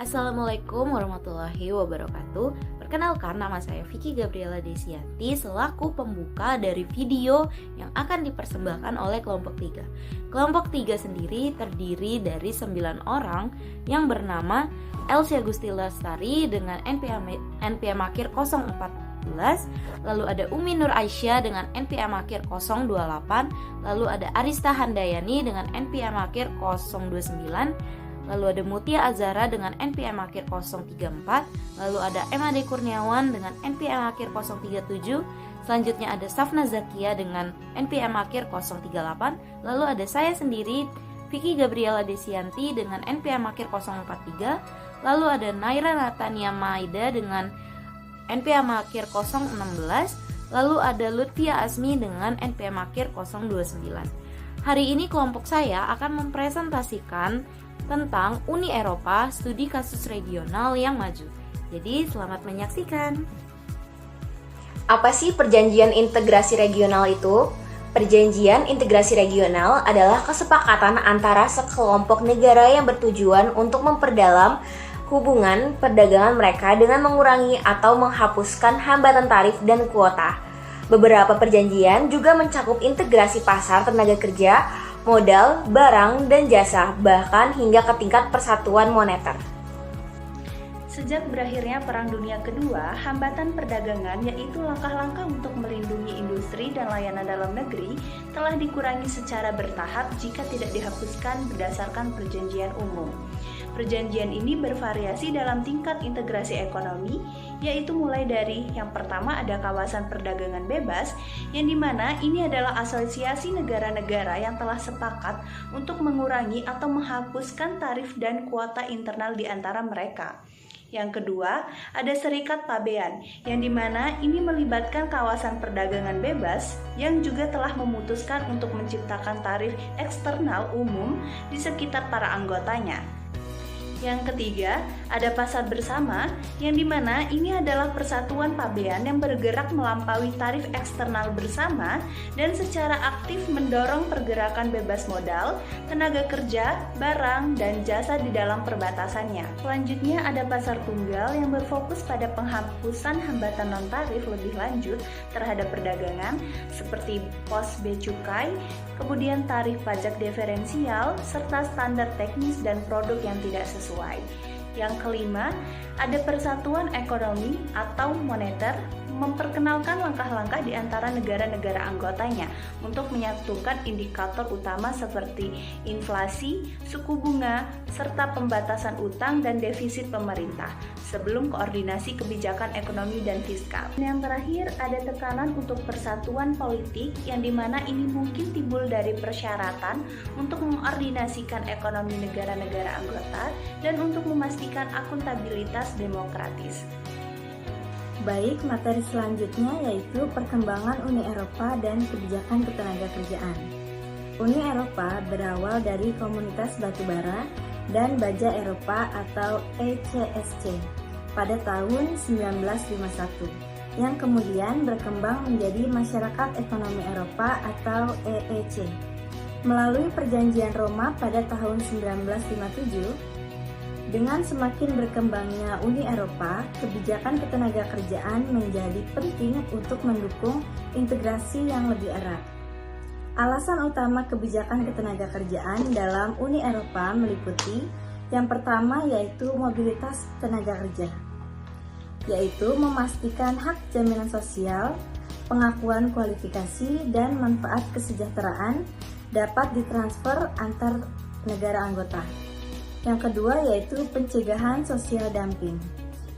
Assalamualaikum warahmatullahi wabarakatuh. Perkenalkan, nama saya Vicky Gabriela Desianti selaku pembuka dari video yang akan dipersembahkan oleh kelompok 3. Kelompok 3 sendiri terdiri dari 9 orang yang bernama Elsie Agusti Lestari dengan NPM akhir 014, lalu ada Umi Nur Aisyah dengan NPM akhir 028, lalu ada Arista Handayani dengan NPM akhir 029, lalu ada Mutia Azara dengan NPM akhir 034, lalu ada Emade Kurniawan dengan NPM akhir 037, selanjutnya ada Safna Zakia dengan NPM akhir 038, lalu ada saya sendiri Vicky Gabriela Desianti dengan NPM akhir 043, lalu ada Naira Natania Maida dengan NPM akhir 016, lalu ada Lutfia Asmi dengan NPM akhir 029. Hari ini kelompok saya akan mempresentasikan tentang Uni Eropa, studi kasus regional yang maju. Jadi selamat menyaksikan. Apa sih perjanjian integrasi regional itu? Perjanjian integrasi regional adalah kesepakatan antara sekelompok negara yang bertujuan untuk memperdalam hubungan perdagangan mereka dengan mengurangi atau menghapuskan hambatan tarif dan kuota. Beberapa perjanjian juga mencakup integrasi pasar tenaga kerja, modal, barang, dan jasa, bahkan hingga ke tingkat persatuan moneter. Sejak berakhirnya Perang Dunia Kedua, hambatan perdagangan, yaitu langkah-langkah untuk melindungi industri dan layanan dalam negeri, telah dikurangi secara bertahap jika tidak dihapuskan berdasarkan perjanjian umum. Perjanjian ini bervariasi dalam tingkat integrasi ekonomi, yaitu mulai dari yang pertama ada kawasan perdagangan bebas, yang dimana ini adalah asosiasi negara-negara yang telah sepakat untuk mengurangi atau menghapuskan tarif dan kuota internal di antara mereka. Yang kedua, ada Serikat Pabean, yang dimana ini melibatkan kawasan perdagangan bebas yang juga telah memutuskan untuk menciptakan tarif eksternal umum di sekitar para anggotanya. Yang ketiga, ada pasar bersama, yang dimana ini adalah persatuan pabean yang bergerak melampaui tarif eksternal bersama dan secara aktif mendorong pergerakan bebas modal, tenaga kerja, barang, dan jasa di dalam perbatasannya. Selanjutnya ada pasar tunggal yang berfokus pada penghapusan hambatan non-tarif lebih lanjut terhadap perdagangan seperti pos bea cukai, kemudian tarif pajak diferensial, serta standar teknis dan produk yang tidak sesuai. Yang kelima, ada persatuan ekonomi atau moneter memperkenalkan langkah-langkah di antara negara-negara anggotanya untuk menyatukan indikator utama seperti inflasi, suku bunga, serta pembatasan utang dan defisit pemerintah sebelum koordinasi kebijakan ekonomi dan fiskal. Yang terakhir, ada tekanan untuk persatuan politik yang dimana ini mungkin timbul dari persyaratan untuk mengkoordinasikan ekonomi negara-negara anggota dan untuk memastikan akuntabilitas demokratis. Baik, materi selanjutnya yaitu perkembangan Uni Eropa dan kebijakan ketenagakerjaan. Uni Eropa berawal dari Komunitas Batubara dan Baja Eropa atau ECSC pada tahun 1951, yang kemudian berkembang menjadi Masyarakat Ekonomi Eropa atau EEC. Melalui Perjanjian Roma pada tahun 1957, dengan semakin berkembangnya Uni Eropa, kebijakan ketenagakerjaan menjadi penting untuk mendukung integrasi yang lebih erat. Alasan utama kebijakan ketenagakerjaan dalam Uni Eropa meliputi yang pertama yaitu mobilitas tenaga kerja, yaitu memastikan hak jaminan sosial, pengakuan kualifikasi, dan manfaat kesejahteraan dapat ditransfer antar negara anggota. Yang kedua yaitu pencegahan sosial dumping,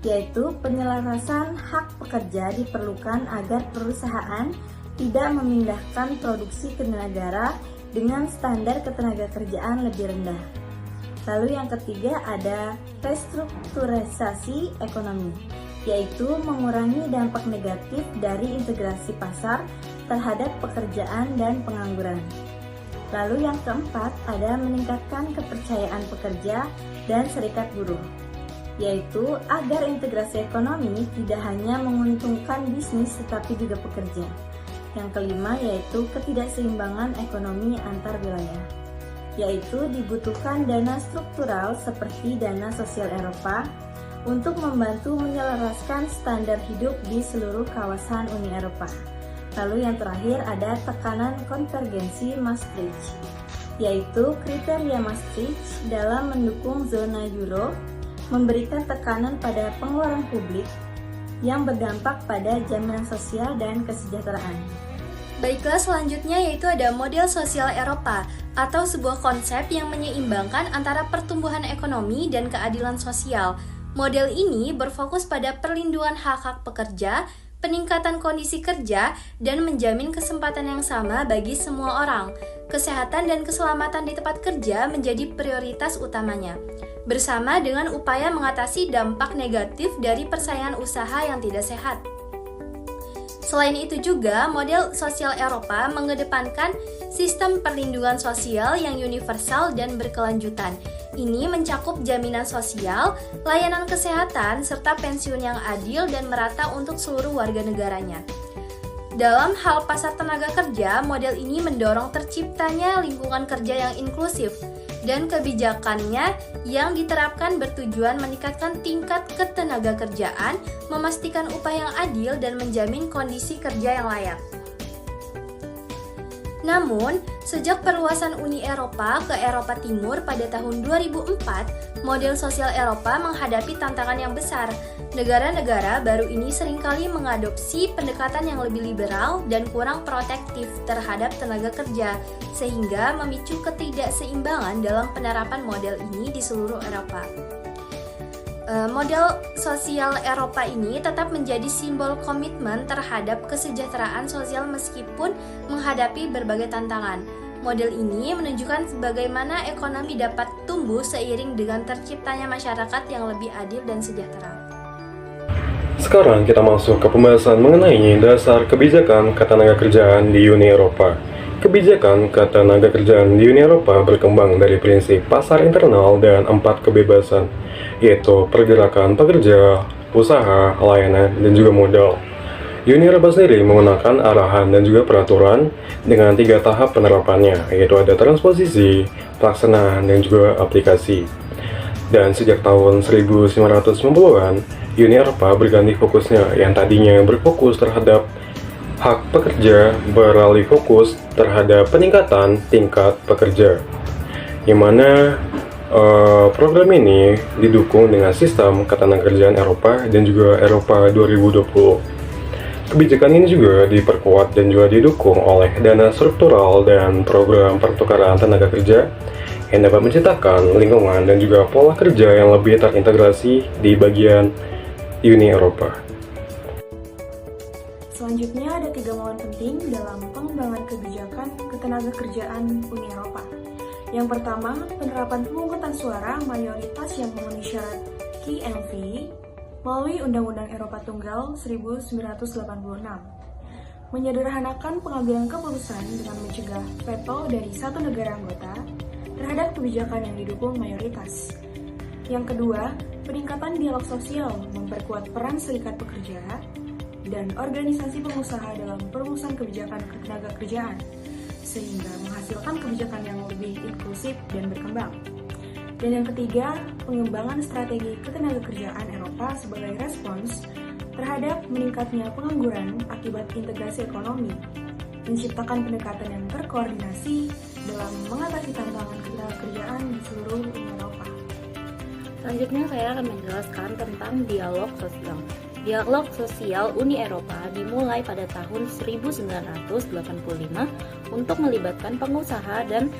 yaitu penyelarasan hak pekerja diperlukan agar perusahaan tidak memindahkan produksi ke negara dengan standar ketenagakerjaan lebih rendah. Lalu yang ketiga ada restrukturisasi ekonomi, yaitu mengurangi dampak negatif dari integrasi pasar terhadap pekerjaan dan pengangguran. Lalu yang keempat ada meningkatkan kepercayaan pekerja dan serikat buruh, yaitu agar integrasi ekonomi tidak hanya menguntungkan bisnis tetapi juga pekerja. Yang kelima yaitu ketidakseimbangan ekonomi antar wilayah. yaitu dibutuhkan dana struktural seperti dana sosial Eropa untuk membantu menyelaraskan standar hidup di seluruh kawasan Uni Eropa. Lalu yang terakhir ada tekanan konvergensi Maastricht, yaitu kriteria Maastricht dalam mendukung zona euro memberikan tekanan pada pengeluaran publik yang berdampak pada jaminan sosial dan kesejahteraan. Baiklah, selanjutnya yaitu ada model sosial Eropa atau sebuah konsep yang menyeimbangkan antara pertumbuhan ekonomi dan keadilan sosial. Model ini berfokus pada perlindungan hak-hak pekerja, peningkatan kondisi kerja, dan menjamin kesempatan yang sama bagi semua orang. Kesehatan dan keselamatan di tempat kerja menjadi prioritas utamanya, bersama dengan upaya mengatasi dampak negatif dari persaingan usaha yang tidak sehat. Selain itu juga, model sosial Eropa mengedepankan sistem perlindungan sosial yang universal dan berkelanjutan. Ini mencakup jaminan sosial, layanan kesehatan, serta pensiun yang adil dan merata untuk seluruh warga negaranya. Dalam hal pasar tenaga kerja, model ini mendorong terciptanya lingkungan kerja yang inklusif, dan kebijakannya yang diterapkan bertujuan meningkatkan tingkat ketenaga kerjaan, memastikan upah yang adil, dan menjamin kondisi kerja yang layak. Namun, sejak perluasan Uni Eropa ke Eropa Timur pada tahun 2004, model sosial Eropa menghadapi tantangan yang besar. Negara-negara baru ini seringkali mengadopsi pendekatan yang lebih liberal dan kurang protektif terhadap tenaga kerja, sehingga memicu ketidakseimbangan dalam penerapan model ini di seluruh Eropa. Model sosial Eropa ini tetap menjadi simbol komitmen terhadap kesejahteraan sosial meskipun menghadapi berbagai tantangan. Model ini menunjukkan bagaimana ekonomi dapat tumbuh seiring dengan terciptanya masyarakat yang lebih adil dan sejahtera. Sekarang kita masuk ke pembahasan mengenai dasar kebijakan ketenagakerjaan di Uni Eropa. Kebijakan ketenagakerjaan di Uni Eropa berkembang dari prinsip pasar internal dan 4 kebebasan, yaitu pergerakan pekerja, usaha, layanan, dan juga modal. Uni Eropa sendiri menggunakan arahan dan juga peraturan dengan 3 tahap penerapannya, yaitu ada transposisi, pelaksanaan, dan juga aplikasi. Dan sejak tahun 1990-an, Uni Eropa berganti fokusnya yang tadinya berfokus terhadap hak pekerja beralih fokus terhadap peningkatan tingkat pekerja, yang mana program ini didukung dengan sistem ketenagakerjaan Eropa dan juga Eropa 2020. Kebijakan ini juga diperkuat dan juga didukung oleh dana struktural dan program pertukaran tenaga kerja yang dapat menciptakan lingkungan dan juga pola kerja yang lebih terintegrasi di bagian Uni Eropa. Selanjutnya ada 3 momen penting dalam pengembangan kebijakan ketenagakerjaan Uni Eropa. Yang pertama, penerapan pemungutan suara mayoritas yang memenuhi syarat KMV melalui Undang-Undang Eropa Tunggal 1986. Menyederhanakan pengambilan keputusan dengan mencegah veto dari satu negara anggota terhadap kebijakan yang didukung mayoritas. Yang kedua, peningkatan dialog sosial memperkuat peran serikat pekerja dan organisasi pengusaha dalam perumusan kebijakan ketenagakerjaan, sehingga menghasilkan kebijakan yang lebih inklusif dan berkembang. Dan yang ketiga, pengembangan strategi ketenagakerjaan Eropa sebagai respons terhadap meningkatnya pengangguran akibat integrasi ekonomi, menciptakan pendekatan yang terkoordinasi dalam mengatasi tantangan ketenagakerjaan di seluruh Uni Eropa. Selanjutnya saya akan menjelaskan tentang dialog sosial. Dialog sosial Uni Eropa dimulai pada tahun 1985 untuk melibatkan pengusaha dan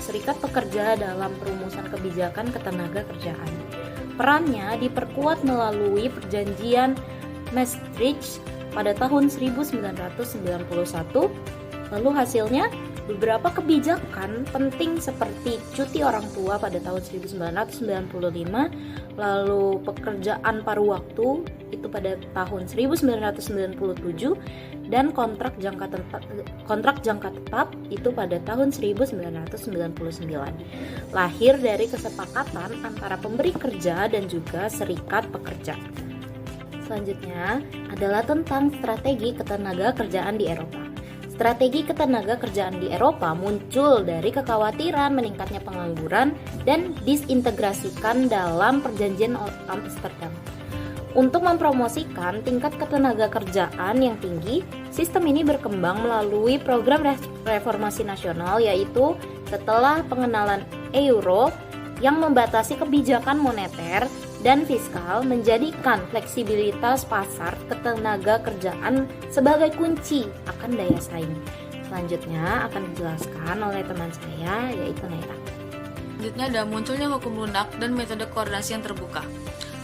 serikat pekerja dalam perumusan kebijakan ketenagakerjaan. Perannya diperkuat melalui perjanjian Maastricht pada tahun 1991. Lalu hasilnya, beberapa kebijakan penting seperti cuti orang tua pada tahun 1995, lalu pekerjaan paruh waktu itu pada tahun 1997, dan kontrak jangka tetap itu pada tahun 1999. Lahir dari kesepakatan antara pemberi kerja dan juga serikat pekerja. Selanjutnya adalah tentang strategi ketenagakerjaan di Eropa. Strategi ketenaga kerjaan di Eropa muncul dari kekhawatiran meningkatnya pengangguran dan disintegrasikan dalam perjanjian Amsterdam. Untuk mempromosikan tingkat ketenaga kerjaan yang tinggi, sistem ini berkembang melalui program reformasi nasional, yaitu setelah pengenalan euro yang membatasi kebijakan moneter dan fiskal, menjadikan fleksibilitas pasar ketenaga kerjaan sebagai kunci akan daya saing. Selanjutnya akan dijelaskan oleh teman saya, yaitu Naira. Selanjutnya ada munculnya hukum lunak dan metode koordinasi yang terbuka.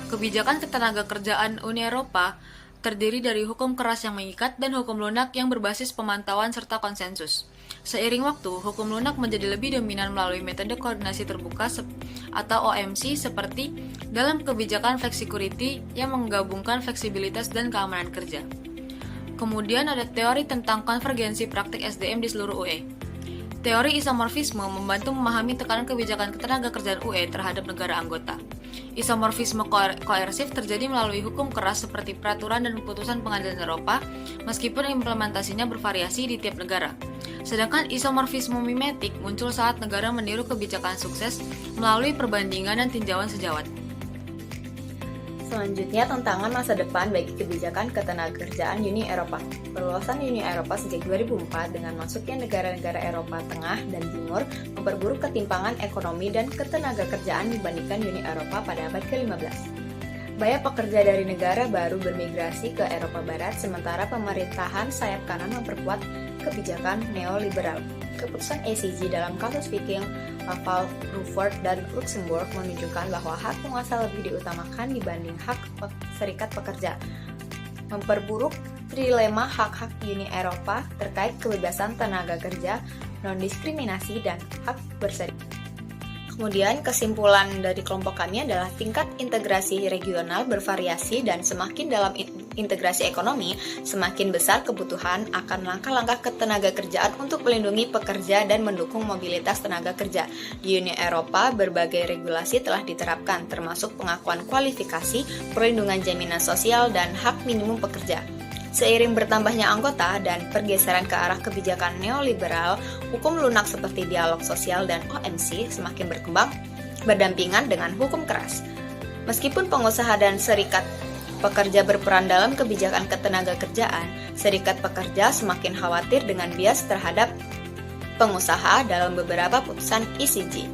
Kebijakan ketenaga kerjaan Uni Eropa terdiri dari hukum keras yang mengikat dan hukum lunak yang berbasis pemantauan serta konsensus. Seiring waktu, hukum lunak menjadi lebih dominan melalui metode koordinasi terbuka atau OMC seperti dalam kebijakan flexicurity yang menggabungkan fleksibilitas dan keamanan kerja. Kemudian ada teori tentang konvergensi praktik SDM di seluruh UE. Teori isomorfisme membantu memahami tekanan kebijakan ketenaga kerjaan UE terhadap negara anggota. Isomorfisme koersif terjadi melalui hukum keras seperti peraturan dan keputusan pengadilan Eropa, meskipun implementasinya bervariasi di tiap negara. Sedangkan isomorfisme mimetik muncul saat negara meniru kebijakan sukses melalui perbandingan dan tinjauan sejawat. Selanjutnya, tantangan masa depan bagi kebijakan ketenagakerjaan Uni Eropa. Perluasan Uni Eropa sejak 2004 dengan masuknya negara-negara Eropa Tengah dan Timur memperburuk ketimpangan ekonomi dan ketenagakerjaan dibandingkan Uni Eropa pada abad ke-15. Banyak pekerja dari negara baru bermigrasi ke Eropa Barat, sementara pemerintahan sayap kanan memperkuat kebijakan neoliberal. Keputusan ECJ dalam kasus Viking, Laval, Rufford, dan Luxembourg menunjukkan bahwa hak penguasa lebih diutamakan dibanding hak serikat pekerja, memperburuk trilema hak-hak Uni Eropa terkait kebebasan tenaga kerja, non-diskriminasi, dan hak berserikat. Kemudian kesimpulan dari kelompok kami adalah tingkat integrasi regional bervariasi dan semakin dalam integrasi ekonomi, semakin besar kebutuhan akan langkah-langkah ketenaga kerjaan untuk melindungi pekerja dan mendukung mobilitas tenaga kerja. Di Uni Eropa, berbagai regulasi telah diterapkan, termasuk pengakuan kualifikasi, perlindungan jaminan sosial, dan hak minimum pekerja. Seiring bertambahnya anggota dan pergeseran ke arah kebijakan neoliberal, hukum lunak seperti dialog sosial dan OMC semakin berkembang berdampingan dengan hukum keras. Meskipun pengusaha dan serikat pekerja berperan dalam kebijakan ketenaga kerjaan, serikat pekerja semakin khawatir dengan bias terhadap pengusaha dalam beberapa putusan ECJ.